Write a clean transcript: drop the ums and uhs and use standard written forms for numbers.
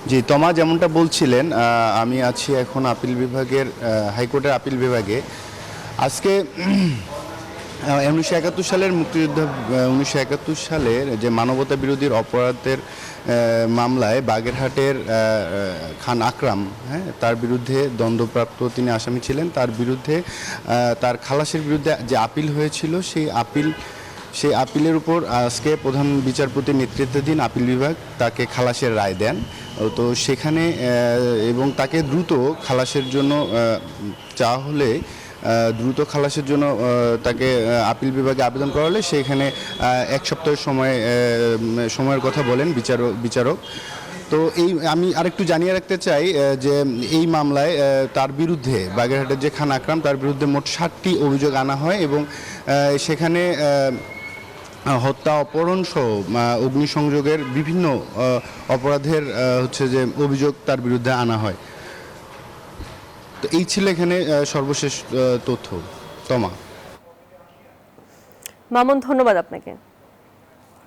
জি, তমা যেমনটা বলছিলেন, আমি আছি এখন আপিল বিভাগের হাইকোর্টের আপিল বিভাগে। আজকে 1971 সালের মুক্তিযুদ্ধ 1971 সালের যে মানবতা বিরোধীর অপরাধের মামলায় বাগেরহাটের খান আকরাম, হ্যাঁ, তার বিরুদ্ধে দণ্ডপ্রাপ্ত তিনি আসামি ছিলেন। তার বিরুদ্ধে তার খালাসের বিরুদ্ধে যে আপিল হয়েছিল সেই আপিলের উপর আজকে প্রধান বিচারপতির নেতৃত্বাধীন আপিল বিভাগ তাকে খালাসের রায় দেন। তো সেখানে এবং তাকে দ্রুত খালাসের জন্য চাওয়া হলে দ্রুত খালাসের জন্য তাকে আপিল বিভাগে আবেদন করা হলে সেখানে 1 সপ্তাহ সময়ের কথা বলেন বিচারক। তো আমি আরেকটু জানিয়ে রাখতে চাই যে এই মামলায় তার বিরুদ্ধে বাগেরহাটের যে খান আকরাম তার বিরুদ্ধে মোট 7টি অভিযোগ আনা হয় এবং সেখানে হত্যা, অপহরণ সহ অগ্নিসংযোগের বিভিন্ন অপরাধের হচ্ছে যে অভিযোগ তার বিরুদ্ধে আনা হয়। তো এই ছিল এখানে সর্বশেষ তথ্য। তমা। মামুন, ধন্যবাদ আপনাকে।